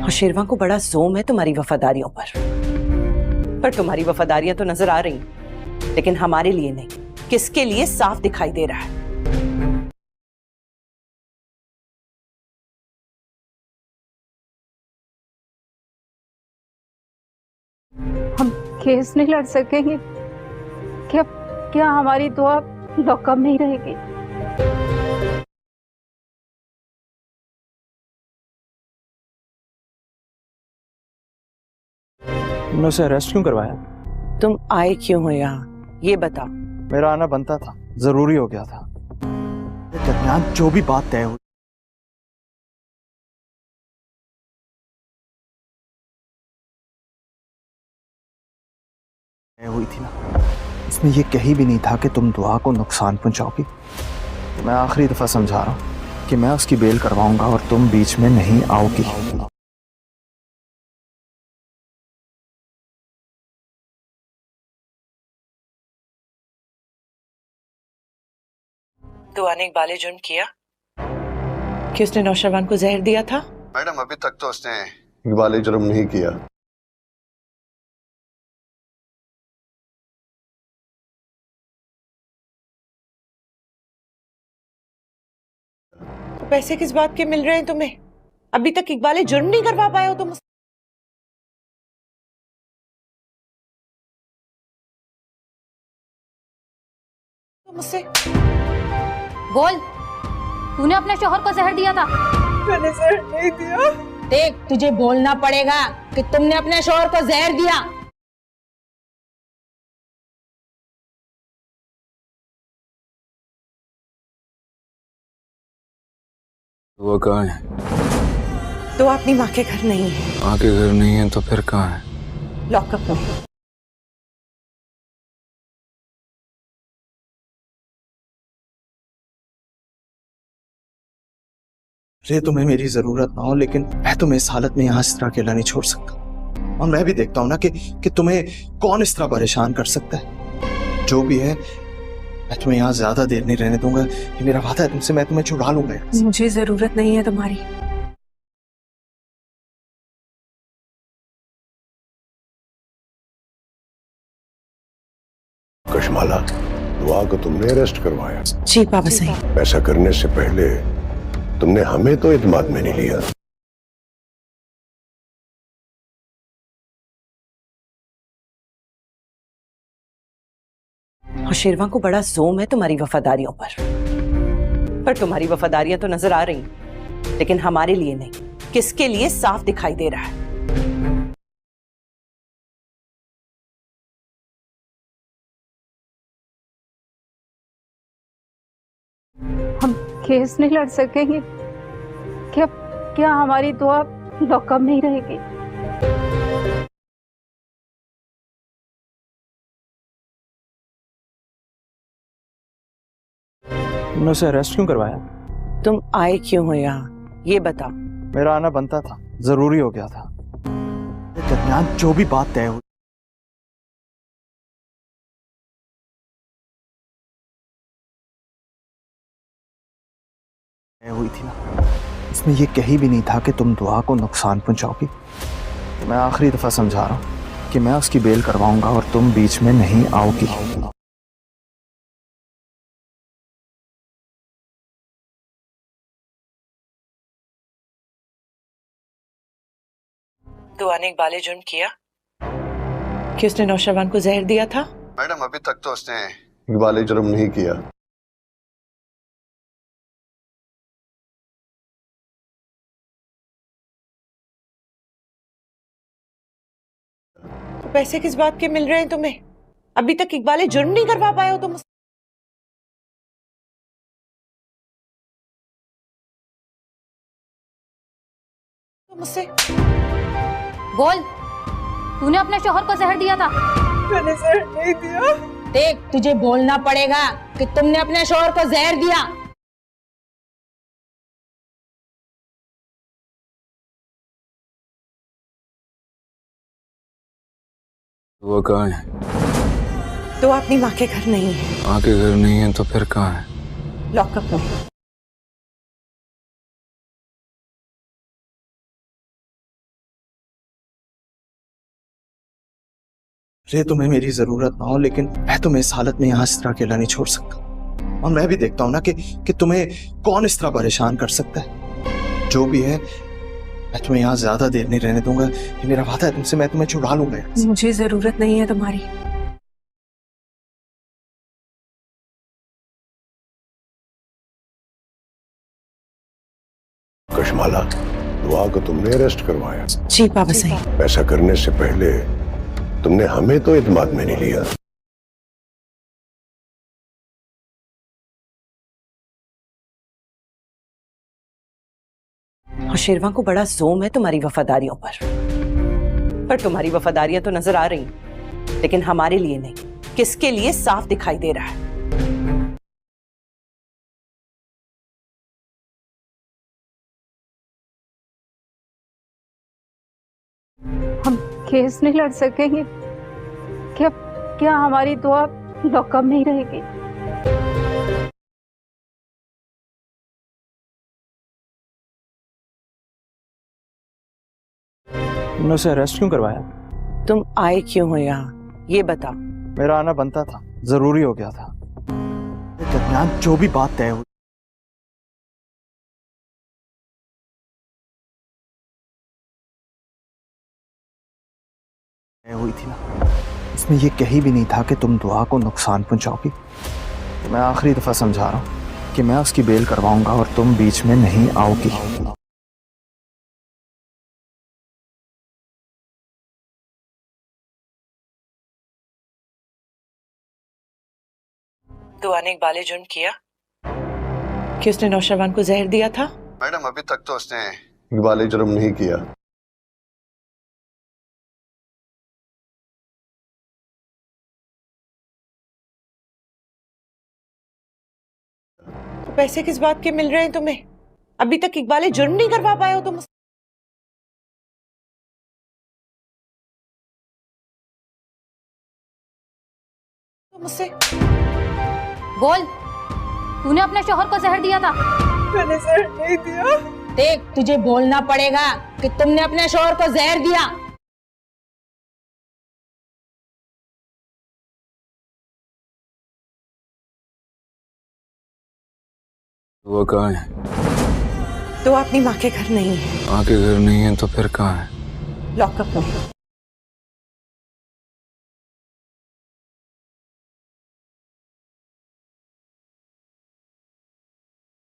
और शेरवा को बड़ा जोम है तुम्हारी वफादारियों पर तुम्हारी वफादारियां तो नजर आ रही लेकिन हमारे लिए नहीं, किसके लिए साफ दिखाई दे रहा है। हम केस नहीं लड़ सकेंगे क्या? क्या हमारी दुआ लॉकअप नहीं रहेगी? तुमने उसे अरेस्ट क्यों करवाया? तुम आए क्यों हो यहाँ, ये बताओ। मेरा आना बनता था, जरूरी हो गया था। दरमियान जो भी बात तय हुई थी ना, उसमें ये कहीं भी नहीं था कि तुम दुआ को नुकसान पहुंचाओगी। मैं आखिरी दफा समझा रहा हूं कि मैं उसकी बेल करवाऊंगा और तुम बीच में नहीं आओगी। दुआ ने इकबाल जुर्म किया कि उसने नौशरवान को जहर दिया था? मैडम अभी तक तो उसने इकबाल जुर्म नहीं किया। तो पैसे किस बात के मिल रहे हैं तुम्हें? अभी तक इकबाल जुर्म नहीं करवा पाए हो तुम मुझसे। बोल, तूने अपने शोहर को जहर दिया था? मैंने जहर नहीं दिया। देख, तुझे बोलना पड़ेगा कि तुमने अपने शोहर को जहर दिया। वो कहाँ है? तो अपनी माँ के घर नहीं है। माँ के घर नहीं है तो फिर कहाँ है? लॉकअप में। अरे तुम्हें मेरी जरूरत ना हो, लेकिन मैं तुम्हें इस हालत में यहाँ इस तरह अकेला नहीं छोड़ सकता। और मैं भी देखता हूँ ना कि तुम्हें कौन इस तरह परेशान कर सकता है। जो भी है, मैं तुम्हें यहाँ ज्यादा देर नहीं रहने दूंगा। ये मेरा वादा है तुमसे, मैं तुम्हें छुड़ा लूंगा यहाँ से। मुझे जरूरत नहीं है तुम्हारी। कशमाला, दुआ को तुमने अरेस्ट करवाया। जी बाबा सही। ऐसा करने से पहले तुमने हमें तो इत्मीनान में नहीं लिया। और शेरवा को बड़ा जोम है तुम्हारी वफादारियों पर तुम्हारी वफादारियां तो नजर आ रही लेकिन हमारे लिए नहीं, किसके लिए साफ दिखाई दे रहा है। हम केस नहीं लड़ सकेंगे क्या? क्या हमारी दुआ लॉकअप नहीं रहेगी? तुमने उसे अरेस्ट क्यों करवाया? तुम आए क्यों हो यहाँ, ये बताओ। मेरा आना बनता था, जरूरी हो गया था। दरमियान जो भी बात तय हुई थी ना, उसमें ये कहीं भी नहीं था कि तुम दुआ को नुकसान पहुंचाओगी। मैं आखिरी दफा समझा रहा हूं कि मैं उसकी बेल करवाऊंगा और तुम बीच में नहीं आओगी। दुआ ने इकबाल जुर्म किया कि उसने नौशरवान को जहर दिया था? मैडम अभी तक तो उसने इकबाल जुर्म नहीं किया। तो पैसे किस बात के मिल रहे हैं तुम्हें? अभी तक इकबाल जुर्म नहीं करवा पाए हो तुम मुझसे। बोल, तूने अपने शोहर को जहर दिया था? मैंने जहर नहीं दिया। देख, तुझे बोलना पड़ेगा कि तुमने अपने शोहर को जहर दिया। वो कहाँ है? तो अपनी माँ के घर नहीं है। माँ के घर नहीं है तो फिर कहाँ है? लॉकअप में। अरे तुम्हें मेरी जरूरत ना हो, लेकिन मैं तुम्हें इस हालत में यहाँ इस तरह अकेला नहीं छोड़ सकता। और मैं भी देखता हूँ ना कि तुम्हें कौन इस तरह परेशान कर सकता है। जो भी है, मैं तुम्हें यहाँ ज्यादा देर नहीं रहने दूंगा। ये मेरा वादा है तुमसे, मैं तुम्हें छुड़ा लूंगा यहाँ से। मुझे जरूरत नहीं है तुम्हारी। कशमाला, दुआ को तुमने अरेस्ट करवाया। जी बाबा सही। ऐसा करने से पहले तुमने हमें तो इत्मीनान में नहीं लिया। और शेरवा को बड़ा जोम है तुम्हारी वफादारियों पर तुम्हारी वफादारियां तो नजर आ रही, लेकिन हमारे लिए नहीं, किसके लिए साफ दिखाई दे रहा है। हम केस नहीं लड़ सकेंगे? क्या क्या हमारी दुआ लॉकअप में ही रहेगी? तुमने उसे अरेस्ट क्यों करवाया? तुम आए क्यों हो यहाँ, ये बताओ। मेरा आना बनता था, जरूरी हो गया था। दरमियान जो भी बात तय हुई, थी ना, इसमें ये कहीं भी नहीं था कि तुम दुआ को नुकसान पहुंचाओगी। तो मैं आखिरी दफा समझा रहा हूँ कि मैं उसकी बेल करवाऊंगा और तुम बीच में नहीं आओगी। दुआ ने इकबाल जुर्म किया कि उसने नौशरवान को जहर दिया था? मैडम, अभी तक तो उसने इकबाल जुर्म नहीं किया। तो पैसे किस बात के मिल रहे हैं तुम्हें? अभी तक इकबाल जुर्म नहीं करवा पाए हो तुम मुझसे। बोल, तूने अपने शोहर को जहर दिया था? मैंने जहर नहीं दिया। देख, तुझे बोलना पड़ेगा कि तुमने अपने शोहर को जहर दिया। वो कहाँ है? तो अपनी माँ के घर नहीं है। माँ के घर नहीं है तो फिर कहाँ है? लॉकअप में।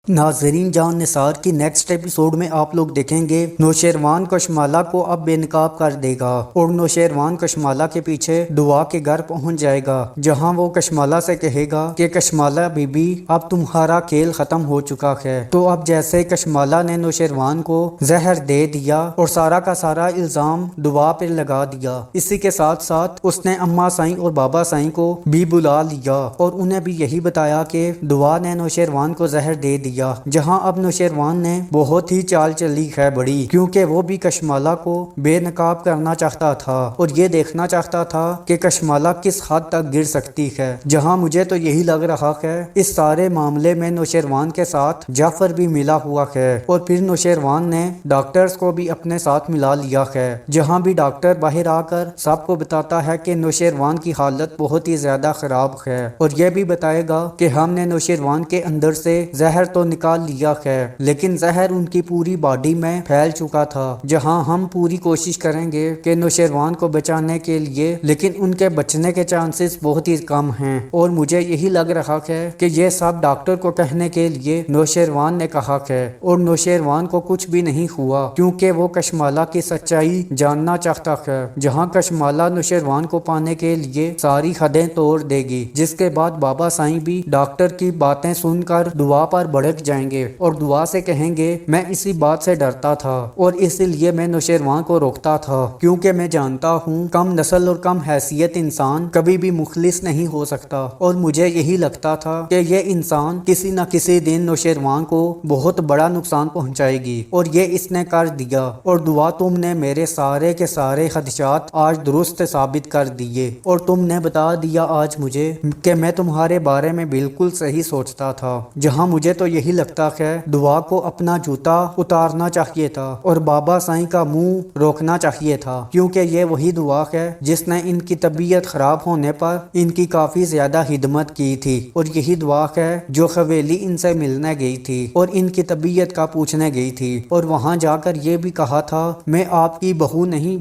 नाजरीन, जान निसार की नेक्स्ट एपिसोड में आप लोग देखेंगे नौशेरवान कशमाला को अब बेनकाब कर देगा और नौशेरवान कशमाला के पीछे दुआ के घर पहुंच जाएगा, जहां वो कशमाला से कहेगा कि कशमाला बीबी, अब तुम्हारा खेल खत्म हो चुका है। तो अब जैसे कशमाला ने नौशेरवान को जहर दे दिया और सारा का सारा इल्जाम दुआ पर लगा दिया, इसी के साथ साथ उसने अम्मा साईं और बाबा साईं को भी बुला लिया और उन्हें भी यही बताया कि दुआ ने नौशेरवान को जहर दे दिया। जहां अब नौशेरवान ने बहुत ही चाल चली है बड़ी, क्योंकि वो भी कशमाला को बेनकाब करना चाहता था और ये देखना चाहता था कि कशमाला किस हद तक गिर सकती है। जहां मुझे तो यही लग रहा है इस सारे मामले में नौशेरवान के साथ जाफर भी मिला हुआ है और फिर नौशेरवान ने डॉक्टर्स को भी अपने साथ मिला लिया है, जहां भी डॉक्टर बाहर आकर सबको बताता है कि नौशेरवान की हालत बहुत ही ज्यादा खराब है और यह भी बताएगा कि हमने नौशेरवान के अंदर से जहर तो निकाल लिया है, लेकिन जहर उनकी पूरी बॉडी में फैल चुका था। जहां हम पूरी कोशिश करेंगे कि नौशेरवान को बचाने के लिए, लेकिन उनके बचने के चांसेस बहुत ही कम हैं और मुझे यही लग रहा है कि ये सब डॉक्टर को कहने के लिए नौशेरवान ने कहा है और नौशेरवान को कुछ भी नहीं हुआ, क्योंकि वो कशमाला की सच्चाई जानना चाहता है। जहां कशमाला नौशेरवान को पाने के लिए सारी हदें तोड़ देगी, जिसके बाद बाबा साईं भी डॉक्टर की बातें सुनकर दुआ पर भड़क जाएंगे और दुआ से कहेंगे मैं इसी बात से डरता था और इसीलिए मैं नौशेरवान को रोकता था, क्योंकि मैं जानता हूँ कम नस्ल और कम हैसियत इंसान कभी भी मुखलिस नहीं हो सकता और मुझे यही लगता था कि ये इंसान किसी न किसी दिन नौशेरवान को बहुत बड़ा नुकसान पहुंचाएगी और ये इसने कर दिया। और दुआ, तुमने मेरे सारे के सारे खदशात आज दुरुस्त साबित कर दिए और तुमने बता दिया आज मुझे कि मैं तुम्हारे बारे में बिल्कुल सही सोचता था। जहाँ मुझे तो यही یہی لگتا ہے دعا کو اپنا جوتا اتارنا چاہیے تھا اور بابا سائیں کا منہ روکنا چاہیے تھا، کیونکہ یہ وہی دعا ہے جس نے ان کی طبیعت خراب ہونے پر ان کی کافی زیادہ خدمت کی تھی، اور یہی دعا ہے جو حویلی ان سے ملنے گئی تھی اور ان کی طبیعت کا پوچھنے گئی تھی، اور وہاں جا کر یہ بھی کہا تھا میں آپ کی بہو نہیں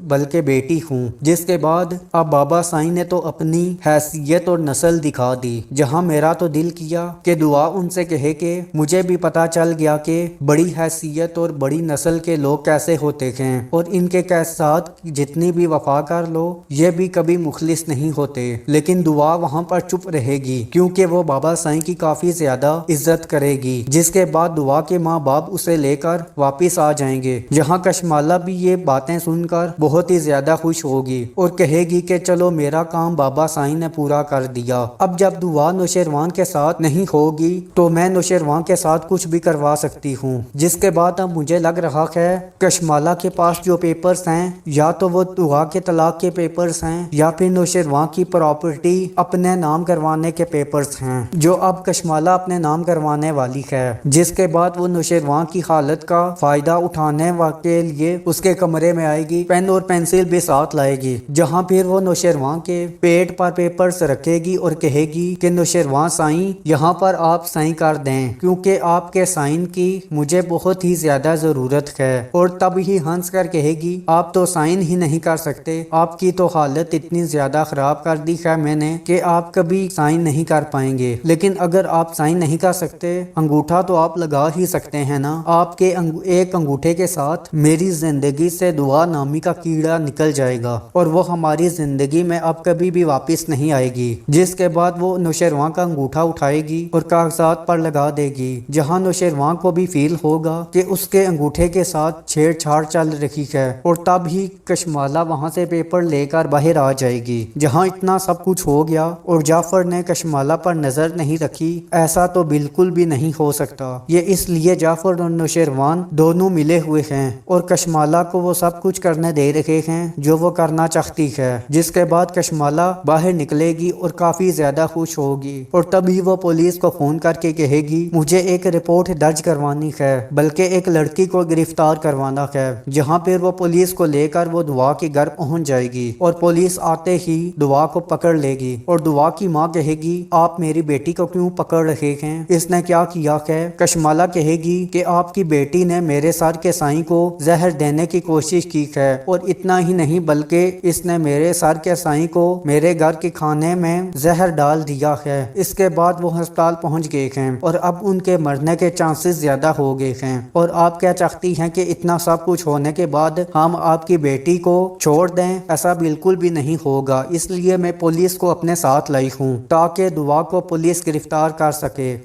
بلکہ بیٹی ہوں، جس کے بعد اب بابا سائیں نے تو اپنی حیثیت اور نسل دکھا دی، جہاں میرا تو دل کیا کہ دعا ان سے کہے کہ مجھے بھی پتا چل گیا کہ بڑی حیثیت اور بڑی نسل کے لوگ کیسے ہوتے ہیں، اور ان کے ساتھ جتنی بھی وفا کر لو یہ بھی کبھی مخلص نہیں ہوتے، لیکن دعا وہاں پر چپ رہے گی کیونکہ وہ بابا سائیں کی کافی زیادہ عزت کرے گی، جس کے بعد دعا کے ماں باپ اسے لے کر واپس آ جائیں گے، جہاں کشمالہ بھی یہ باتیں سن کر بہت ہی زیادہ خوش ہوگی اور کہے گی کہ چلو میرا کام بابا سائیں نے پورا کر دیا، اب جب دعا نوشیروان کے ساتھ نہیں ہوگی تو میں نوشیروان کے ساتھ کچھ بھی کروا سکتی ہوں، جس کے بعد اب مجھے لگ رہا ہے کشمالہ کے پاس جو پیپرز ہیں یا تو وہ دعا کے طلاق کے پیپرز ہیں یا پھر نوشیروان کی پراپرٹی اپنے نام کروانے کے پیپرز ہیں جو اب کشمالہ اپنے نام کروانے والی ہے، جس کے بعد وہ نوشیروان کی حالت کا فائدہ اٹھانے کے لیے اس کے کمرے میں آئے گی، پین اور پینسل بھی ساتھ لائے گی، جہاں پھر وہ نوشیروان کے پیٹ پر پیپرز رکھے گی اور کہے گی کہ نوشیروان سائیں یہاں پر آپ سائن کر دیں کیونکہ آپ کے سائن کی مجھے بہت ہی زیادہ ضرورت ہے، اور تب ہی ہنس کر کہے گی آپ تو سائن ہی نہیں کر سکتے، آپ کی تو حالت اتنی زیادہ خراب کر دی ہے میں نے کہ آپ کبھی سائن نہیں کر پائیں گے، لیکن اگر آپ سائن نہیں کر سکتے انگوٹھا تو آپ لگا ہی سکتے ہیں نا، آپ کے ایک انگوٹھے کے ساتھ میری زندگی سے دعا نامی کا کیڑا نکل جائے گا اور وہ ہماری زندگی میں اب کبھی بھی واپس نہیں آئے گی، جس کے بعد وہ نوشیروان کا انگوٹھا اٹھائے گی اور کاغذات پر لگا دے گی، جہاں نوشیروان کو بھی فیل ہوگا کہ اس کے انگوٹھے کے ساتھ چھیڑ چھاڑ چل رہی ہے، اور تب ہی کشمالہ وہاں سے پیپر لے کر باہر آ جائے گی، جہاں اتنا سب کچھ ہو گیا اور جعفر نے کشمالہ پر نظر نہیں رکھی، ایسا تو بالکل بھی نہیں ہو سکتا، یہ اس لیے جعفر اور نوشیروان دونوں ملے ہوئے ہیں اور کشمالہ کو وہ سب کچھ کرنے دے رہے ہیں جو وہ کرنا چاہتی ہے، جس کے بعد کشمالہ باہر نکلے گی اور کافی زیادہ خوش ہوگی، اور تبھی وہ پولیس کو فون کر کے کہے گی مجھے ایک رپورٹ درج کروانی ہے، بلکہ ایک لڑکی کو گرفتار کروانا ہے، جہاں پھر وہ پولیس کو لے کر وہ دعا کے گھر پہنچ جائے گی اور پولیس آتے ہی دعا کو پکڑ لے گی، اور دعا کی ماں کہے گی آپ میری بیٹی کو کیوں پکڑ رہے ہیں، اس نے کیا کیا ہے، کشمالہ کہے گی کہ آپ کی بیٹی نے میرے سر کے سائیں کو زہر دینے کی کوشش کی ہے، اور اتنا ہی نہیں بلکہ اس نے میرے سر کے سائیں کو میرے گھر کے کھانے میں زہر ڈال دیا ہے، اس کے بعد وہ ہسپتال پہنچ گئے ہیں اور اب ان کے مرنے کے چانسز زیادہ ہو گئے ہیں، اور آپ کیا چاہتی ہیں کہ اتنا سب کچھ ہونے کے بعد ہم آپ کی بیٹی کو چھوڑ دیں، ایسا بالکل بھی نہیں ہوگا، اس لیے میں پولیس کو اپنے ساتھ لائی ہوں تاکہ دعا کو پولیس گرفتار کر سکے۔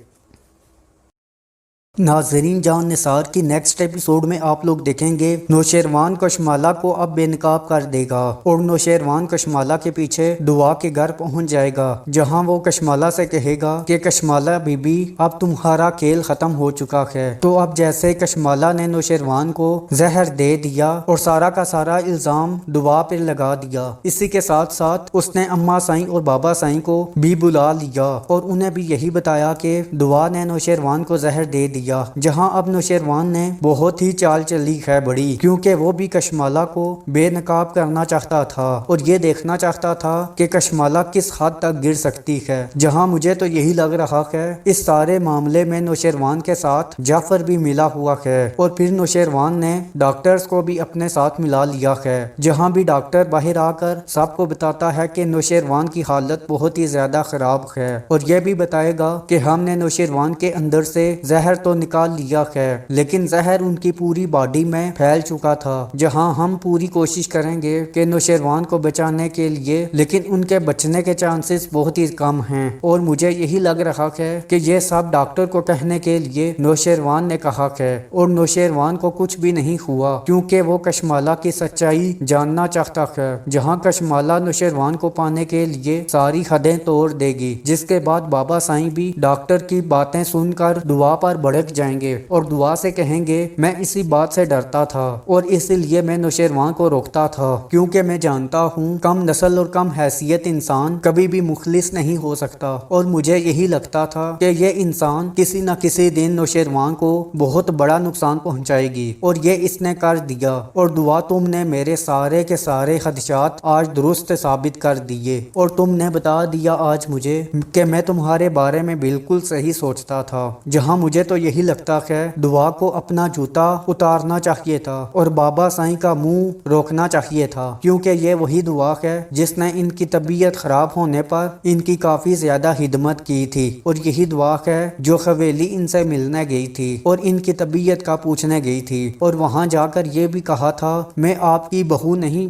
ناظرین، جان نثار کی نیکسٹ ایپیسوڈ میں آپ لوگ دیکھیں گے نوشیروان کشمالہ کو اب بے نقاب کر دے گا اور نوشیروان کشمالہ کے پیچھے دعا کے گھر پہنچ جائے گا، جہاں وہ کشمالہ سے کہے گا کہ کشمالہ بی بی اب تمہارا کھیل ختم ہو چکا ہے، تو اب جیسے کشمالہ نے نوشیروان کو زہر دے دیا اور سارا کا سارا الزام دعا پہ لگا دیا، اسی کے ساتھ ساتھ اس نے اماں سائیں اور بابا سائیں کو بھی بلا لیا اور انہیں بھی یہی بتایا کہ دعا نے نوشیروان کو زہر دے دیا، جہاں اب نوشیروان نے بہت ہی چال چلی ہے بڑی، کیونکہ وہ بھی کشمالہ کو بے نقاب کرنا چاہتا تھا اور یہ دیکھنا چاہتا تھا کہ کشمالہ کس حد تک گر سکتی ہے، جہاں مجھے تو یہی لگ رہا ہے اس سارے معاملے میں نوشیروان کے ساتھ جعفر بھی ملا ہوا ہے، اور پھر نوشیروان نے ڈاکٹرز کو بھی اپنے ساتھ ملا لیا ہے، جہاں بھی ڈاکٹر باہر آ کر سب کو بتاتا ہے کہ نوشیروان کی حالت بہت ہی زیادہ خراب ہے، اور یہ بھی بتائے گا کہ ہم نے نوشیروان کے اندر سے زہر تو نکال لیا ہے لیکن زہر ان کی پوری باڈی میں پھیل چکا تھا، جہاں ہم پوری کوشش کریں گے کہ نوشیروان کو بچانے کے لیے، لیکن ان کے بچنے کے چانسز بہت ہی کم ہیں، اور مجھے یہی لگ رہا ہے کہ یہ سب ڈاکٹر کو کہنے کے لیے نوشیروان نے کہا ہے، اور نوشیروان کو کچھ بھی نہیں ہوا کیونکہ وہ کشمالہ کی سچائی جاننا چاہتا ہے، جہاں کشمالہ نوشیروان کو پانے کے لیے ساری حدیں توڑ دے گی، جس کے بعد بابا سائیں بھی ڈاکٹر کی باتیں سن کر دعا پر بڑے بھڑک جائیں گے اور دعا سے کہیں گے میں اسی بات سے ڈرتا تھا اور اسی لیے میں نوشیروان کو روکتا تھا، کیونکہ میں جانتا ہوں کم نسل اور کم حیثیت انسان کبھی بھی مخلص نہیں ہو سکتا، اور مجھے یہی لگتا تھا کہ یہ انسان کسی نہ کسی دن نوشیروان کو بہت بڑا نقصان پہنچائے گی، اور یہ اس نے کر دیا۔ اور دعا تم نے میرے سارے کے سارے خدشات آج درست ثابت کر دیے، اور تم نے بتا دیا آج مجھے کہ میں تمہارے بارے میں بالکل صحیح سوچتا تھا، جہاں مجھے تو یہی لگتا ہے دعا کو اپنا جوتا اتارنا چاہیے تھا اور بابا سائیں کا منہ روکنا چاہیے تھا، کیونکہ یہ وہی دعا ہے جس نے ان کی طبیعت خراب ہونے پر ان کی کافی زیادہ خدمت کی تھی، اور یہی دعا ہے جو حویلی ان سے ملنے گئی تھی اور ان کی طبیعت کا پوچھنے گئی تھی، اور وہاں جا کر یہ بھی کہا تھا میں آپ کی بہو نہیں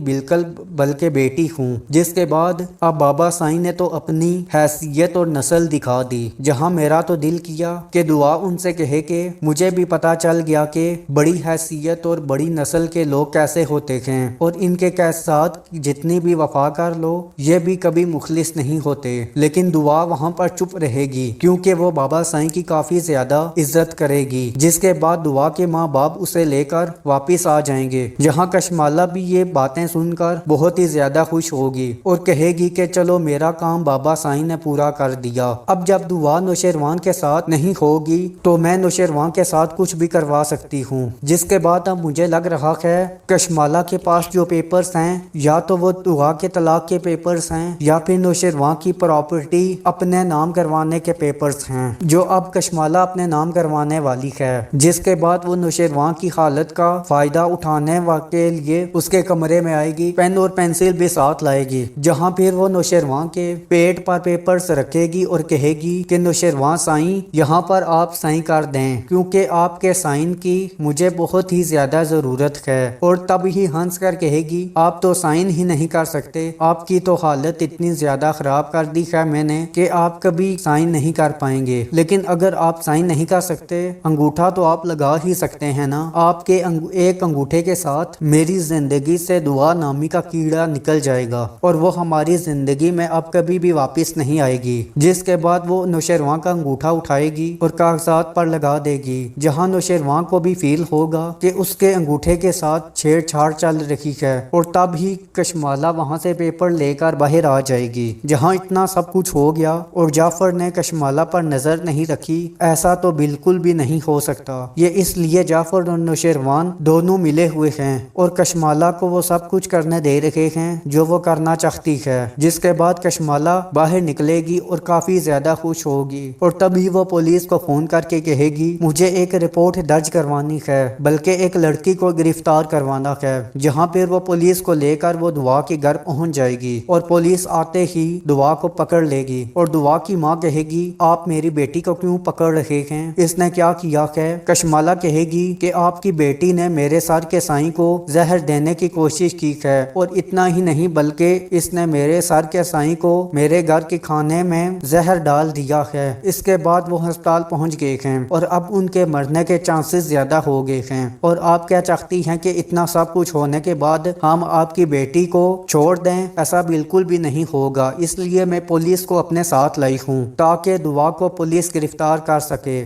بلکہ بیٹی ہوں، جس کے بعد اب بابا سائیں نے تو اپنی حیثیت اور نسل دکھا دی، جہاں میرا تو دل کیا کہ دعا ان سے کہے کہ مجھے بھی پتا چل گیا کہ بڑی حیثیت اور بڑی نسل کے لوگ کیسے ہوتے ہیں، اور ان کے ساتھ جتنی بھی وفا کر لو یہ بھی کبھی مخلص نہیں ہوتے، لیکن دعا وہاں پر چپ رہے گی کیونکہ وہ بابا سائیں کی کافی زیادہ عزت کرے گی، جس کے بعد دعا کے ماں باپ اسے لے کر واپس آ جائیں گے، جہاں کشمالہ بھی یہ باتیں سن کر بہت ہی زیادہ خوش ہوگی اور کہے گی کہ چلو میرا کام بابا سائیں نے پورا کر دیا، اب جب دعا نوشیروان کے ساتھ نہیں ہوگی تو میں نوشیروان کے ساتھ کچھ بھی کروا سکتی ہوں، جس کے بعد اب مجھے لگ رہا ہے کشمالہ کے پاس جو پیپرز ہیں یا تو وہ دعا کے طلاق کے پیپرز ہیں یا پھر نوشیروان کی پراپرٹی اپنے نام کروانے کے پیپرز ہیں، جو اب کشمالہ اپنے نام کروانے والی ہے، جس کے بعد وہ نوشیروان کی حالت کا فائدہ اٹھانے کے لیے اس کے کمرے میں آئے گی، پین اور پینسل بھی ساتھ لائے گی، جہاں پھر وہ نوشیروان کے پیٹ پر پیپرز رکھے گی اور کہے گی کہ نوشیروان سائیں یہاں پر آپ سائن کر دیں کیونکہ آپ کے سائن کی مجھے بہت ہی زیادہ ضرورت ہے، اور تب ہی ہنس کر کہے گی آپ تو سائن ہی نہیں کر سکتے، آپ کی تو حالت اتنی زیادہ خراب کر دی ہے میں نے کہ آپ کبھی سائن نہیں کر پائیں گے، لیکن اگر آپ سائن نہیں کر سکتے انگوٹھا تو آپ لگا ہی سکتے ہیں نا، آپ کے ایک انگوٹھے کے ساتھ میری زندگی سے دعا نامی کا کیڑا نکل جائے گا اور وہ ہماری زندگی میں اب کبھی بھی واپس نہیں آئے گی، جس کے بعد وہ نوشیروان کا انگوٹھا اٹھائے گی اور کاغذات پر لگا دے گی، جہاں نوشیروان کو بھی فیل ہوگا کہ اس کے انگوٹھے کے ساتھ چھیڑ چھاڑ چل رہی ہے، اور تب ہی کشمالہ وہاں سے پیپر لے کر باہر آ جائے گی، جہاں اتنا سب کچھ ہو گیا اور جعفر نے کشمالہ پر نظر نہیں رکھی، ایسا تو بالکل بھی نہیں ہو سکتا، یہ اس لیے جعفر اور نوشیروان دونوں ملے ہوئے ہیں اور کشمالہ کو وہ سب کچھ کرنے دے رہے ہیں جو وہ کرنا چاہتی ہے، جس کے بعد کشمالہ باہر نکلے گی اور کافی زیادہ خوش ہوگی، اور تبھی وہ پولیس کو فون کر کے کہے گی مجھے ایک رپورٹ درج کروانی ہے، بلکہ ایک لڑکی کو گرفتار کروانا ہے، جہاں پھر وہ پولیس کو لے کر وہ دعا کے گھر پہنچ جائے گی، اور پولیس آتے ہی دعا کو پکڑ لے گی، اور دعا کی ماں کہے گی آپ میری بیٹی کو کیوں پکڑ رہے ہیں، اس نے کیا کیا ہے، کشمالہ کہے گی کہ آپ کی بیٹی نے میرے سر کے سائیں کو زہر دینے کی کوشش کی ہے، اور اتنا ہی نہیں بلکہ اس نے میرے سر کے سائیں کو میرے گھر کے کھانے میں زہر ڈال دیا ہے، اس کے بعد وہ ہسپتال پہنچ گئے ہیں اور اب ان کے مرنے کے چانسز زیادہ ہو گئے ہیں، اور آپ کیا چاہتی ہیں کہ اتنا سب کچھ ہونے کے بعد ہم آپ کی بیٹی کو چھوڑ دیں، ایسا بالکل بھی نہیں ہوگا، اس لیے میں پولیس کو اپنے ساتھ لائی ہوں تاکہ دعا کو پولیس گرفتار کر سکے۔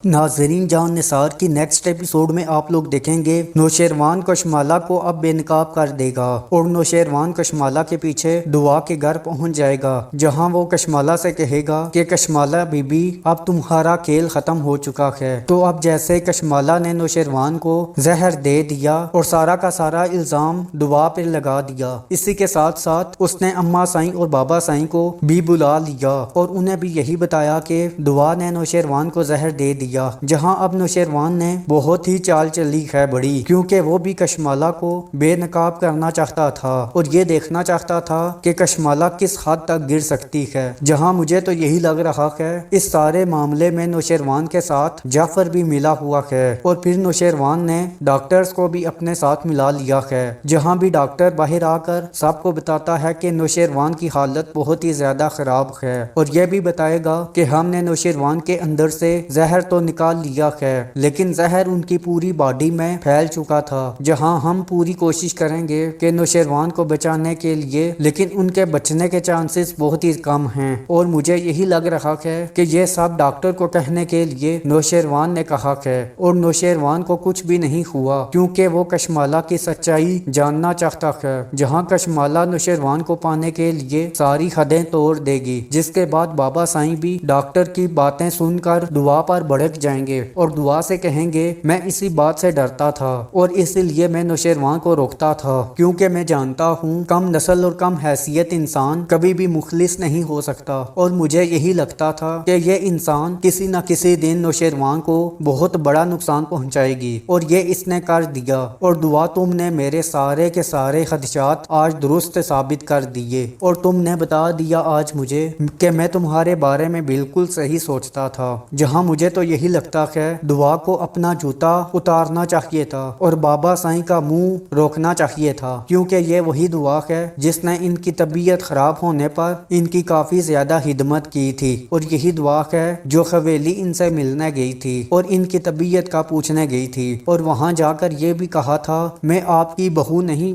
ناظرین، جان نثار کی نیکسٹ ایپیسوڈ میں آپ لوگ دیکھیں گے نوشیروان کشمالہ کو اب بے نقاب کر دے گا اور نوشیروان کشمالہ کے پیچھے دعا کے گھر پہنچ جائے گا، جہاں وہ کشمالہ سے کہے گا کہ کشمالہ بی بی اب تمہارا کھیل ختم ہو چکا ہے، تو اب جیسے کشمالہ نے نوشیروان کو زہر دے دیا اور سارا کا سارا الزام دعا پہ لگا دیا، اسی کے ساتھ ساتھ اس نے اماں سائیں اور بابا سائیں کو بھی بلا لیا اور انہیں بھی یہی بتایا کہ دعا نے نوشیروان کو زہر دے دیا، جہاں اب نوشیروان نے بہت ہی چال چلی ہے بڑی، کیونکہ وہ بھی کشمالہ کو بے نقاب کرنا چاہتا تھا اور یہ دیکھنا چاہتا تھا کہ کشمالہ کس حد تک گر سکتی ہے، جہاں مجھے تو یہی لگ رہا ہے اس سارے معاملے میں نوشیروان کے ساتھ جعفر بھی ملا ہوا ہے، اور پھر نوشیروان نے ڈاکٹرز کو بھی اپنے ساتھ ملا لیا ہے، جہاں بھی ڈاکٹر باہر آ کر سب کو بتاتا ہے کہ نوشیروان کی حالت بہت ہی زیادہ خراب ہے، اور یہ بھی بتائے گا کہ ہم نے نوشیروان کے اندر سے زہر تو تو نکال لیا ہے لیکن زہر ان کی پوری باڈی میں پھیل چکا تھا. جہاں ہم پوری کوشش کریں گے کہ نوشیروان کو بچانے کے لیے لیکن ان کے بچنے کے چانسز بہت ہی کم ہیں. اور مجھے یہی لگ رہا ہے کہ یہ سب ڈاکٹر کو کہنے کے لیے نوشیروان نے کہا ہے اور نوشیروان کو کچھ بھی نہیں ہوا کیونکہ وہ کشمالہ کی سچائی جاننا چاہتا ہے. جہاں کشمالہ نوشیروان کو پانے کے لیے ساری حدیں توڑ دے گی جس کے بعد بابا سائیں بھی ڈاکٹر کی باتیں سن کر دعا پر بھڑک جائیں گے اور دعا سے کہیں گے میں اسی بات سے ڈرتا تھا اور اس لیے میں نوشیروان کو روکتا تھا کیونکہ میں جانتا ہوں کم نسل اور کم حیثیت انسان کبھی بھی مخلص نہیں ہو سکتا اور مجھے یہی لگتا تھا کہ یہ انسان کسی نہ کسی دن نوشیروان کو بہت بڑا نقصان پہنچائے گی اور یہ اس نے کر دیا. اور دعا تم نے میرے سارے کے سارے خدشات آج درست ثابت کر دیے اور تم نے بتا دیا آج مجھے کہ میں تمہارے بارے میں بالکل صحیح سوچتا تھا. جہاں مجھے تو یہی لگتا ہے دعا کو اپنا جوتا اتارنا چاہیے تھا اور بابا سائیں کا منہ روکنا چاہیے تھا کیونکہ یہ وہی دعا ہے جس نے ان کی طبیعت خراب ہونے پر ان کی کافی زیادہ خدمت کی تھی اور یہی دعا ہے جو حویلی ان سے ملنے گئی تھی اور ان کی طبیعت کا پوچھنے گئی تھی اور وہاں جا کر یہ بھی کہا تھا میں آپ کی بہو نہیں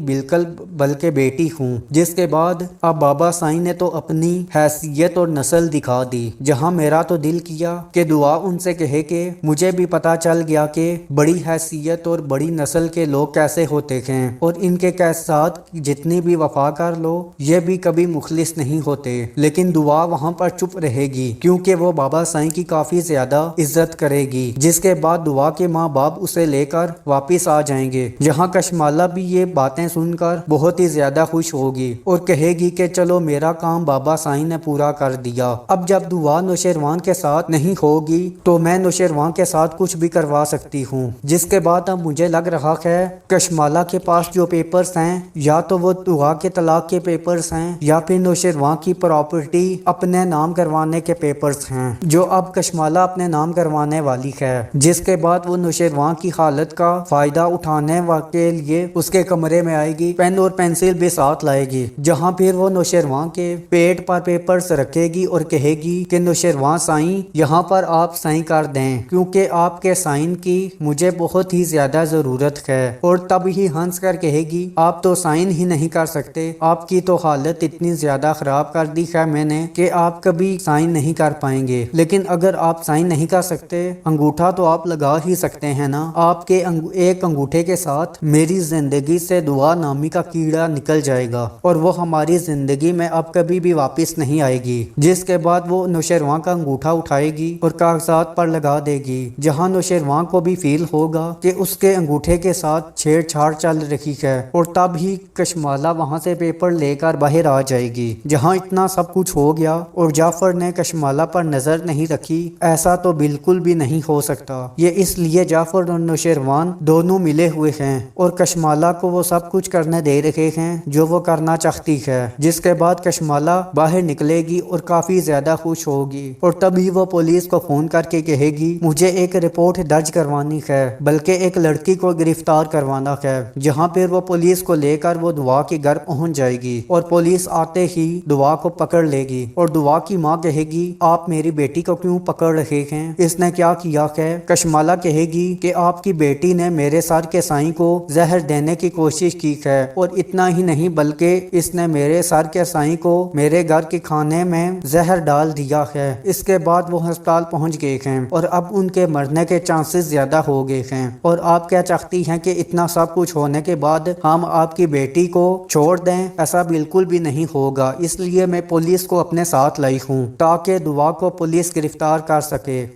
بلکہ بیٹی ہوں. جس کے بعد اب بابا سائیں نے تو اپنی حیثیت اور نسل دکھا دی. جہاں میرا تو دل کیا کہ دعا ان سے کہے کہ مجھے بھی پتا چل گیا کہ بڑی حیثیت اور بڑی نسل کے لوگ کیسے ہوتے ہیں اور ان کے ساتھ جتنی بھی وفا کر لو یہ بھی کبھی مخلص نہیں ہوتے. لیکن دعا وہاں پر چپ رہے گی کیونکہ وہ بابا سائیں کی کافی زیادہ عزت کرے گی. جس کے بعد دعا کے ماں باپ اسے لے کر واپس آ جائیں گے. جہاں کشمالہ بھی یہ باتیں سن کر بہت ہی زیادہ خوش ہوگی اور کہے گی کہ چلو میرا کام بابا سائیں نے پورا کر دیا. اب جب دعا نوشیروان کے ساتھ نہیں ہوگی تو میں نوشیروان کے ساتھ کچھ بھی کروا سکتی ہوں. جس کے بعد اب مجھے لگ رہا ہے کشمالہ کے پاس جو پیپرز ہیں یا تو وہ دعا کے طلاق کے پیپرز ہیں یا پھر نوشیروان کی پراپرٹی اپنے نام کروانے کے پیپرز ہیں جو اب کشمالہ اپنے نام کروانے والی ہے. جس کے بعد وہ نوشیروان کی حالت کا فائدہ اٹھانے کے لیے اس کے کمرے میں آئے گی, پین اور پینسل بھی ساتھ لائے گی. جہاں پھر وہ نوشیروان کے پیٹ پر پیپرز رکھے گی اور کہے گی کہ نوشیروان سائیں یہاں پر آپ سائن کر دیں کیونکہ آپ کے سائن کی مجھے بہت ہی زیادہ ضرورت ہے. اور تب ہی ہنس کر کہے گی آپ تو سائن ہی نہیں کر سکتے, آپ کی تو حالت اتنی زیادہ خراب کر دی ہے میں نے کہ آپ کبھی سائن نہیں کر پائیں گے. لیکن اگر آپ سائن نہیں کر سکتے انگوٹھا تو آپ لگا ہی سکتے ہیں نا. آپ کے ایک انگوٹھے کے ساتھ میری زندگی سے دعا نامی کا کیڑا نکل جائے گا اور وہ ہماری زندگی میں اب کبھی بھی واپس نہیں آئے گی. جس کے بعد وہ نوشیروان کا انگوٹھا اٹھائے گی اور کاغذات پر لگا دے گی. جہاں نوشیروان کو بھی فیل ہوگا کہ اس کے انگوٹھے کے ساتھ چھیڑ چھاڑ چل رہی ہے اور تب ہی کشمالہ وہاں سے پیپر لے کر باہر آ جائے گی. جہاں اتنا سب کچھ ہو گیا اور جعفر نے کشمالہ پر نظر نہیں رکھی, ایسا تو بالکل بھی نہیں ہو سکتا. یہ اس لیے جعفر اور نوشیروان دونوں ملے ہوئے ہیں اور کشمالہ کو وہ سب کچھ کرنے دے رہے ہیں جو وہ کرنا چاہتی ہے. جس کے بعد کشمالہ باہر نکلے گی اور کافی زیادہ خوش ہوگی اور تبھی وہ پولیس کو فون کر کے کہے گی مجھے ایک رپورٹ درج کروانی ہے بلکہ ایک لڑکی کو گرفتار کروانا ہے. جہاں پھر وہ پولیس کو لے کر وہ دعا کے گھر پہنچ جائے گی اور پولیس آتے ہی دعا کو پکڑ لے گی اور دعا کی ماں کہے گی آپ میری بیٹی کو کیوں پکڑ رہے ہیں, اس نے کیا کیا ہے. کشمالہ کہے گی کہ آپ کی بیٹی نے میرے سر کے سائیں کو زہر دینے کی کوشش کی ہے اور اتنا ہی نہیں بلکہ اس نے میرے سر کے سائیں کو میرے گھر کے کھانے میں زہر ڈال دیا ہے. اس کے بعد وہ ہسپتال پہنچ گئے ہیں اور اب ان کے مرنے کے چانسز زیادہ ہو گئے ہیں اور آپ کیا چاہتی ہیں کہ اتنا سب کچھ ہونے کے بعد ہم آپ کی بیٹی کو چھوڑ دیں؟ ایسا بالکل بھی نہیں ہوگا. اس لیے میں پولیس کو اپنے ساتھ لائی ہوں تاکہ دعا کو پولیس گرفتار کر سکے.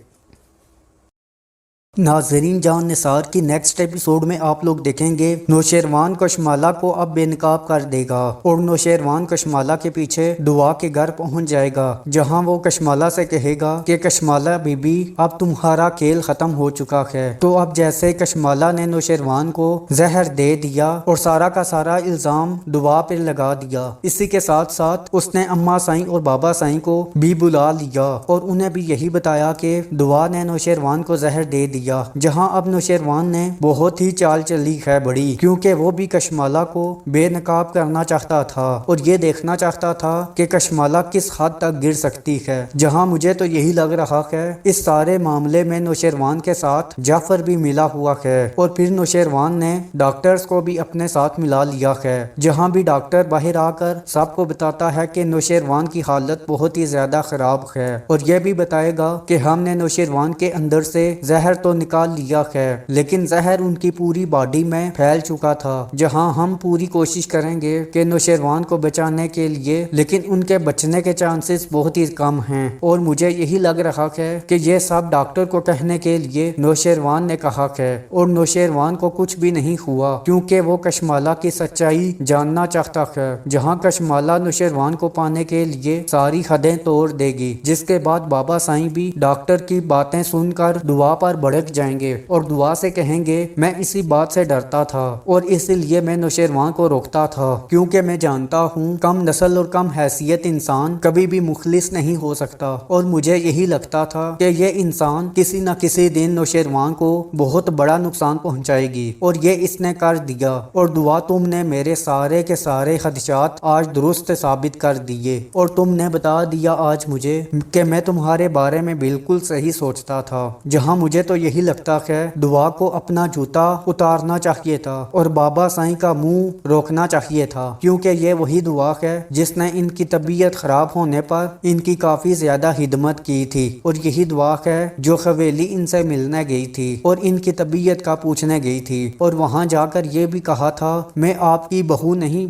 ناظرین جان نثار کی نیکسٹ ایپیسوڈ میں آپ لوگ دیکھیں گے نوشیروان کشمالہ کو اب بے نقاب کر دے گا اور نوشیروان کشمالہ کے پیچھے دعا کے گھر پہنچ جائے گا جہاں وہ کشمالہ سے کہے گا کہ کشمالہ بی بی اب تمہارا کھیل ختم ہو چکا ہے. تو اب جیسے کشمالہ نے نوشیروان کو زہر دے دیا اور سارا کا سارا الزام دعا پر لگا دیا, اسی کے ساتھ ساتھ اس نے اماں سائیں اور بابا سائیں کو بھی بلا لیا اور انہیں بھی یہی بتایا کہ دعا نے نوشیروان کو زہر دے دیا دیا, जहां अब नौशेरवान ने बहुत ही चाल चली है बड़ी, क्योंकि वो भी कशमाला को बेनकाब करना चाहता था और ये देखना चाहता था कि कशमाला किस हद तक गिर सकती है. जहां मुझे तो यही लग रहा है इस सारे मामले में नौशेरवान के साथ जाफर भी मिला हुआ है और फिर नौशेरवान ने डॉक्टर्स को भी अपने साथ मिला लिया है. जहां भी डॉक्टर बाहर आकर सबको बताता है कि नौशेरवान की हालत बहुत ही ज्यादा खराब है और यह भी बताएगा कि हमने नौशेरवान के अंदर से जहर तो निकाल लिया है, लेकिन जहर उनकी पूरी बॉडी में फैल चुका था. जहां हम पूरी कोशिश करेंगे कि नौशेरवान को बचाने के लिए, लेकिन उनके बचने के चांसेस बहुत ही कम हैं और मुझे यही लग रहा है कि ये सब डॉक्टर को कहने के लिए नौशेरवान ने कहा है और नौशेरवान को कुछ भी नहीं हुआ क्योंकि वो कशमाला की सच्चाई जानना चाहता है. जहां कशमाला नौशेरवान को पाने के लिए सारी हदें तोड़ देगी, जिसके बाद बाबा साईं भी डॉक्टर की बातें सुनकर दुआ पर भड़क जाएंगे और दुआ से कहेंगे मैं इसी बात से डरता था और इसलिए मैं नौशेरवान को रोकता था, क्योंकि मैं जानता हूँ कम नस्ल और कम हैसियत इंसान कभी भी मुखलिस नहीं हो सकता और मुझे यही लगता था कि ये इंसान किसी न किसी दिन नौशेरवान को बहुत बड़ा नुकसान पहुंचाएगी और ये इसने कर दिया. और दुआ तुमने मेरे सारे के सारे खदशात आज दुरुस्त साबित कर दिए और तुमने बता दिया आज मुझे कि मैं तुम्हारे बारे में बिल्कुल सही सोचता था. जहां मुझे तो यही लगता है दुआ को अपना जूता उतारना चाहिए था और बाबा साईं का मुंह रोकना चाहिए था, क्योंकि ये वही दुआ है जिसने इनकी तबीयत खराब होने पर इनकी काफी ज्यादा हिदमत की थी और यही दुआ है जो हवेली इनसे मिलने गई थी और इनकी तबीयत का पूछने गई थी और वहां जाकर ये भी कहा था मैं आपकी बहू नहीं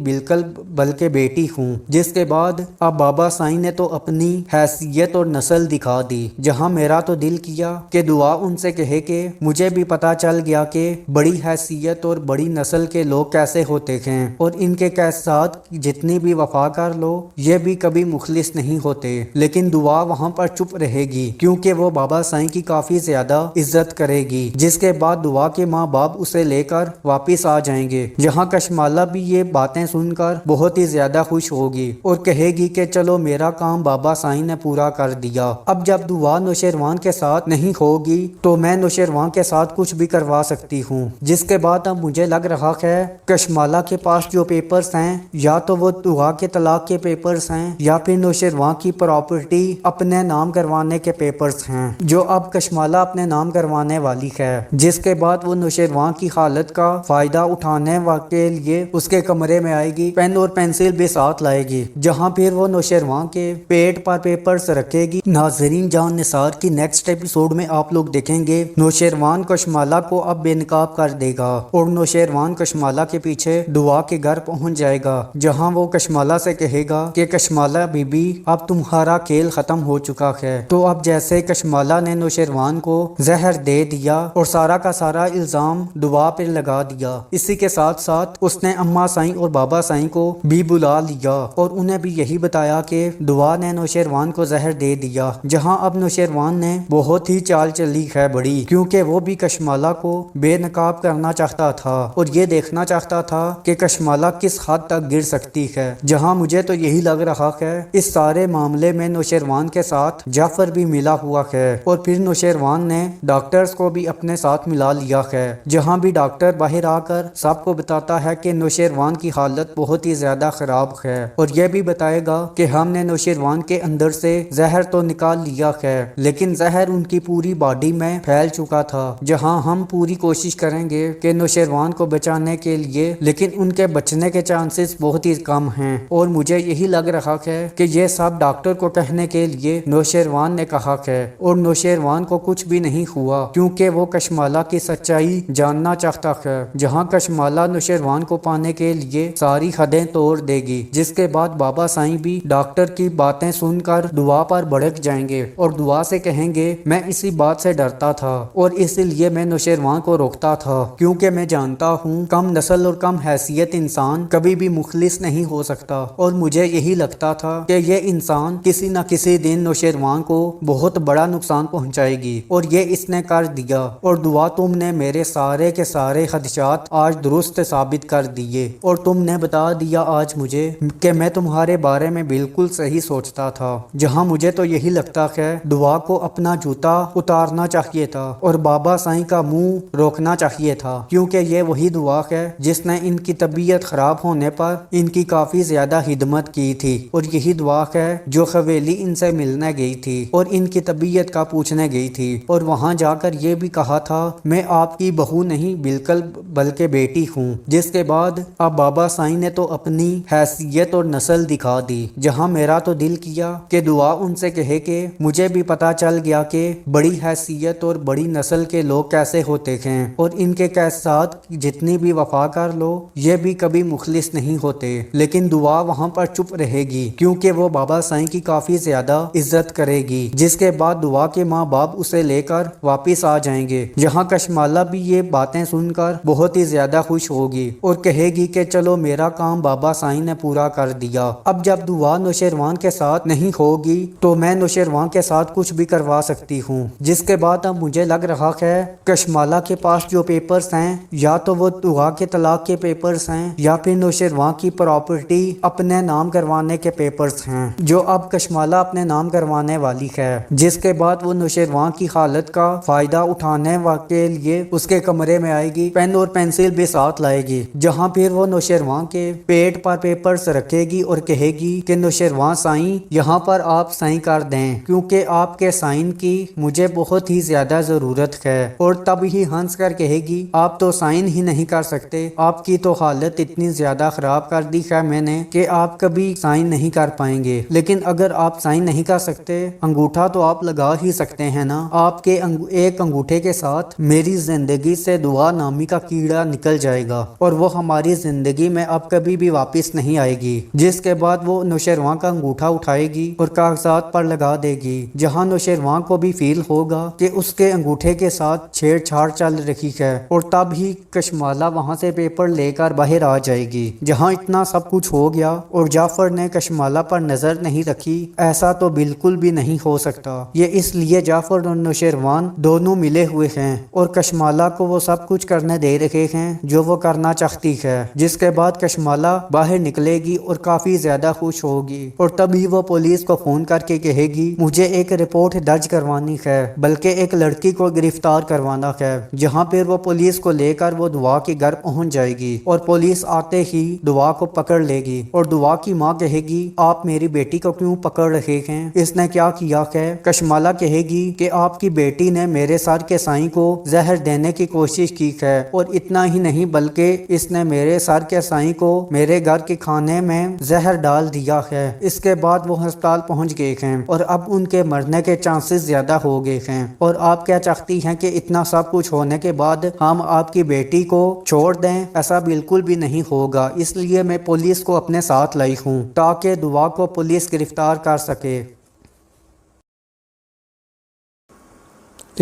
बल्कि बेटी हूँ. जिसके बाद अब बाबा साईं ने तो अपनी हैसियत और नस्ल दिखा दी. जहां मेरा तो दिल किया कि दुआ उनसे कहे कि मुझे भी पता चल गया कि बड़ी हैसियत और बड़ी नस्ल के लोग कैसे होते हैं और इनके साथ जितनी भी वफा कर लो ये भी कभी मुखलिस नहीं होते. लेकिन दुआ वहां पर चुप रहेगी क्योंकि वो बाबा साईं की काफी ज्यादा इज्जत करेगी. जिसके बाद दुआ के माँ बाप उसे लेकर वापिस आ जाएंगे. जहाँ कशमाला भी ये बातें सुनकर बहुत ही ज्यादा खुश होगी और कहेगी कि चलो मेरा काम बाबा साईं ने पूरा कर दिया. अब जब दुआ नौशेरवान के साथ नहीं होगी तो मैं नौशेरवान के साथ कुछ भी करवा सकती हूँ. जिसके बाद अब मुझे लग रहा है कशमाला के पास जो पेपर्स हैं या तो वो दुआ के तलाक के पेपर्स हैं या फिर नौशेरवान की प्रॉपर्टी अपने नाम करवाने के पेपर्स हैं जो अब कशमाला अपने नाम करवाने वाली है. जिसके बाद वो नौशेरवान की हालत का फायदा उठाने के लिए उसके कमरे में आएगी, पेन और पेंसिल भी साथ लाएगी, जहां फिर वो नौशेरवान के पेट पर पेपर्स रखेगी. नाजरीन, जान निसार की नेक्स्ट एपिसोड में आप लोग देखेंगे नौशेरवान कशमाला को अब बेनकाब कर देगा और नौशेरवान कशमाला के पीछे दुआ के घर पहुंच जाएगा, जहां वो कशमाला से कहेगा कि कशमाला बीबी अब तुम्हारा खेल खत्म हो चुका है. तो अब जैसे कशमाला ने नौशेरवान को जहर दे दिया और सारा का सारा इल्जाम दुआ पर लगा दिया, इसी के साथ साथ उसने अम्मा साईं और बाबा साईं को भी बुला लिया और उन्हें भी यही बताया कि दुआ ने नौशेरवान को जहर दे दिया. जहां अब नौशेरवान ने बहुत ही चाल चली है बड़ी, क्योंकि वो भी कशमाला को बेनकाब करना चाहता था और ये देखना चाहता था कि कशमाला किस हद तक गिर सकती है. जहां मुझे तो यही लग रहा है इस सारे मामले में नौशेरवान के साथ जाफर भी मिला हुआ है और फिर नौशेरवान ने डॉक्टर्स को भी अपने साथ मिला लिया है. जहां भी डॉक्टर बाहर आकर सबको बताता है कि नौशेरवान की हालत बहुत ही ज्यादा खराब है और यह भी बताएगा कि हमने नौशेरवान के अंदर से जहर तो निकाल लिया है, लेकिन जहर उनकी पूरी बॉडी में फैल चुका था. जहां हम पूरी कोशिश करेंगे कि नौशेरवान को बचाने के लिए, लेकिन उनके बचने के चांसेस बहुत ही कम हैं और मुझे यही लग रहा है कि ये सब डॉक्टर को कहने के लिए नौशेरवान ने कहा है और नौशेरवान को कुछ भी नहीं हुआ क्योंकि वो कशमाला की सच्चाई जानना चाहता है. जहां कशमाला नौशेरवान को पाने के लिए सारी हदें तोड़ देगी, जिसके बाद बाबा साईं भी डॉक्टर की बातें सुनकर दुआ पर भड़क जाएंगे और दुआ से कहेंगे मैं इसी बात से डरता था और इसलिए मैं नौशेरवान को रोकता था, क्योंकि मैं जानता हूँ कम नस्ल और कम हैसियत इंसान कभी भी मुखलिस नहीं हो सकता और मुझे यही लगता था कि ये इंसान किसी न किसी दिन नौशेरवान को बहुत बड़ा नुकसान पहुंचाएगी और ये इसने कर दिया. और दुआ तुमने मेरे सारे के सारे खदशात आज दुरुस्त साबित कर दिए और तुमने बता दिया आज मुझे कि मैं तुम्हारे बारे में बिल्कुल सही सोचता था. जहां मुझे तो यही लगता है दुआ को अपना जूता उतारना चाहिए था और बाबा साईं का मुंह रोकना चाहिए था, क्योंकि ये वही दुआ है जिसने इनकी तबीयत खराब होने पर इनकी काफी ज्यादा खिदमत की थी, और यही दुआ है जो खवेली इनसे मिलने गई थी और इनकी तबीयत का पूछने गई थी, और वहां जाकर ये भी कहा था मैं आपकी बहू नहीं बिल्कुल बल्कि बेटी हूँ। जिसके बाद अब बाबा साईं ने तो अपनी हैसियत और नस्ल दिखा दी। जहाँ मेरा तो दिल किया कि दुआ उनसे कहे कि मुझे भी पता चल गया कि बड़ी हैसियत और बड़ी नस्ल के लोग कैसे होते हैं, और इनके साथ जितनी भी वफा कर लो ये भी कभी मुखलिस नहीं होते। लेकिन दुआ वहाँ पर चुप रहेगी, क्योंकि वो बाबा साईं की काफी ज्यादा इज्जत करेगी। जिसके बाद दुआ के माँ बाप उसे लेकर वापिस आ जाएंगे। जहाँ कशमाला भी ये बातें सुनकर बहुत ही ज्यादा खुश होगी और कहेगी कि चलो मेरा काम बाबा साईं ने पूरा कर दिया। अब जब दुआ नौशेरवान के साथ नहीं होगी तो मैं नौशेरवान के साथ कुछ भी करवा सकती हूँ। जिसके बाद अब मुझे लग रहा है कशमाला के पास जो पेपर्स हैं या तो वो दुआ के तलाक के पेपर्स हैं या फिर नौशेरवान की प्रॉपर्टी अपने नाम करवाने के पेपर्स हैं, जो अब कशमाला अपने नाम करवाने वाली है। जिसके बाद वो नौशेरवान की हालत का फायदा उठाने के लिए उसके कमरे में आएगी, पेन और पेंसिल भी साथ लाएगी, जहाँ फिर वो नौशेरवान के पेट पर पेपर्स रखेगी और कहेगी कि नौशेरवान साईं यहाँ पर आप साइन कर दें, क्योंकि आपके साइन की मुझे बहुत ही ज्यादा जरूरत है। और तब ही हंस कर कहेगी आप तो साइन ही नहीं कर सकते, आपकी तो हालत इतनी ज्यादा खराब कर दी है मैंने कि आप कभी साइन नहीं कर पाएंगे। लेकिन अगर आप साइन नहीं कर सकते, अंगूठा तो आप लगा ही सकते हैं ना। आपके एक अंगूठे के साथ मेरी जिंदगी से दुआ नामी का कीड़ा निकल जाएगा और वो हमारी जिंदगी में अब कभी भी वापस नहीं आएगी। जिसके बाद वो नौशेरवान का अंगूठा उठाएगी और कागजात पर लगा देगी, जहां नौशेरवान को भी फील होगा कि उसके अंगूठे के साथ छेड़छाड़ चल रही है। और तब ही कशमाला वहां से पेपर लेकर बाहर आ जाएगी। जहां इतना सब कुछ हो गया और जाफर ने कशमाला पर नजर नहीं रखी, ऐसा तो बिल्कुल भी नहीं हो सकता। ये इसलिए जाफर और नौशेरवान दोनों मिले हुए हैं और कशमाला को वो सब कुछ करने दे रहे हैं जो वो करना चाहती है। जिसके बाद कशमाला बाहर निकलेगी और काफी ज्यादा खुश होगी और तभी वो पुलिस को फोन करके कहेगी मुझे एक रिपोर्ट दर्ज करवानी है, बल्कि एक लड़की को गिरफ्तार करवाना है। जहाँ पर वो पुलिस को लेकर वो दुआ के घर पहुंच जाएगी और पुलिस आते ही दुआ को पकड़ लेगी और दुआ की माँ कहेगी आप मेरी बेटी को क्यों पकड़ रहे हैं, इसने क्या किया है। कशमाला कहेगी कि आपकी बेटी ने मेरे सर के साईं को जहर देने की कोशिश की है, और इतना ही नहीं बल्कि इसने मेरे सर के साईं को मेरे घर के खाने में जहर डाल दिया है। इसके बाद वो अस्पताल पहुंच गए हैं और अब उनके मरने के चांसेस ज्यादा हो गए हैं। और आप क्या चाहती हैं कि इतना सब कुछ होने के बाद हम आपकी बेटी को छोड़ दें? ऐसा बिल्कुल भी नहीं होगा। इसलिए मैं पुलिस को अपने साथ लाई हूँ ताकि दुआ को पुलिस गिरफ्तार कर सके।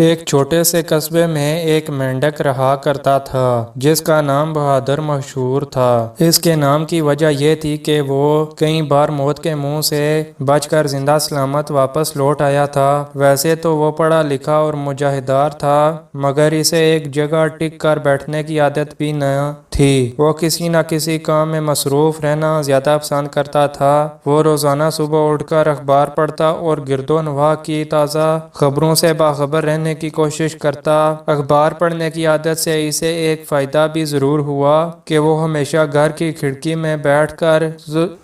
एक छोटे से कस्बे में एक मेंढक रहा करता था जिसका नाम बहादुर मशहूर था। इसके नाम की वजह यह थी कि वो कई बार मौत के मुंह से बचकर जिंदा सलामत वापस लौट आया था। वैसे तो वो पढ़ा लिखा और मुजाहिदार था, मगर इसे एक जगह टिक कर बैठने की आदत भी न थी। वो किसी न किसी काम में मसरूफ रहना ज्यादा पसंद करता था। वो रोजाना सुबह उठकर अखबार पढ़ता और गिरदोनवाह की ताज़ा खबरों से बाखबर रहने की कोशिश करता। अखबार पढ़ने की आदत से इसे एक फायदा भी जरूर हुआ कि वो हमेशा घर की खिड़की में बैठकर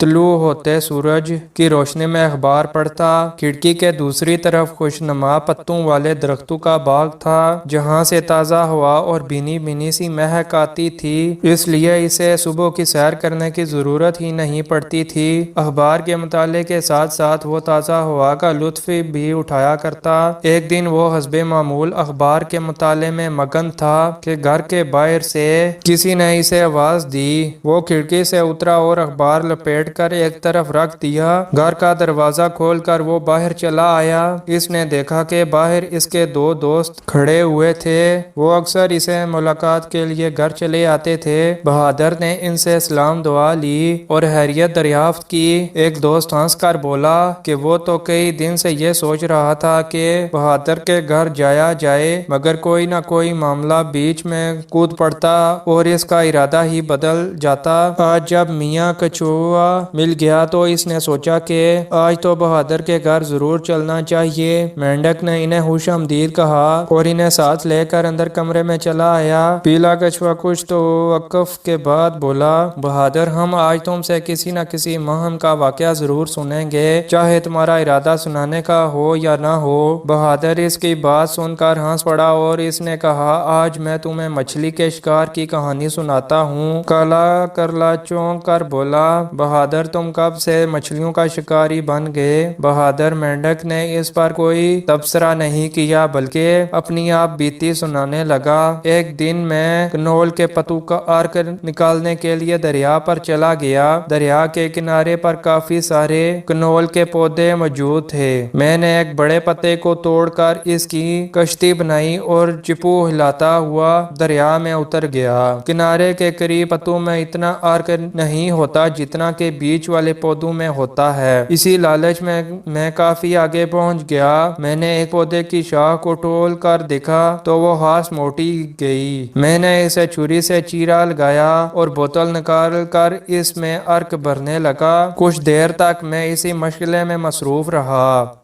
तुलू होते सूरज की रोशनी में अखबार पढ़ता। खिड़की के दूसरी तरफ खुशनुमा पत्तों वाले दरख्तों का बाग था जहाँ से ताज़ा हवा और भीनी भीनी सी महक आती थी, इसलिए इसे सुबह की सैर करने की जरूरत ही नहीं पड़ती थी। अखबार के मुताले के साथ साथ वो ताज़ा हवा का लुत्फ भी उठाया करता। एक दिन वो हस्बे मामूल अखबार के मुताले में मगन था कि घर के बाहर से किसी ने इसे आवाज दी। वो खिड़की से उतरा और अखबार लपेटकर एक तरफ रख दिया। घर का दरवाजा खोलकर वो बाहर चला आया। इसने देखा कि बाहर इसके दो दोस्त खड़े हुए थे। वो अक्सर इसे मुलाकात के लिए घर चले आते थे। बहादुर ने इनसे सलाम दुआ ली और हैरियत दरियाफ्त की। एक दोस्त हंस कर बोला कि वो तो कई दिन से ये सोच रहा था कि बहादुर के घर बजाया जाए, मगर कोई ना कोई मामला बीच में कूद पड़ता और इसका इरादा ही बदल जाता। आज जब मियाँ कछुआ मिल गया तो इसने सोचा कि आज तो बहादुर के घर जरूर चलना चाहिए। मेंढक ने इन्हें खुश आमदीद कहा और इन्हें साथ लेकर अंदर कमरे में चला आया। पीला कछुआ कुछ तो वक़्फ़ के बाद बोला, बहादुर हम आज तुमसे किसी न किसी महम का वाक़या जरूर सुनेंगे, चाहे तुम्हारा इरादा सुनाने का हो या ना हो। बहादुर इसकी बात सुनकर हंस पड़ा और इसने कहा, आज मैं तुम्हें मछली के शिकार की कहानी सुनाता हूँ। काला करला चौंक कर बोला, बहादुर तुम कब से मछलियों का शिकारी बन गए? बहादुर मेंढक ने इस पर कोई तबसरा नहीं किया बल्कि अपनी आप बीती सुनाने लगा। एक दिन मैं कनोल के पत्तों का अर्क निकालने के लिए दरिया पर चला गया। दरिया के किनारे पर काफी सारे कनोल के पौधे मौजूद थे। मैंने एक बड़े पत्ते को तोड़कर इसकी कश्ती बनाई और चिपू हिलाता हुआ दरिया में उतर गया। किनारे के करीब पत्तों में इतना अर्क नहीं होता जितना के बीच वाले पौधों में होता है। इसी लालच में मैं काफी आगे पहुंच गया। मैंने एक पौधे की शाख को तोड़ कर देखा तो वो हाथ मोटी गई। मैंने इसे छुरी से चीरा लगाया और बोतल निकाल कर इसमें अर्क भरने लगा। कुछ देर तक मैं इसी मशगले में मसरूफ रहा।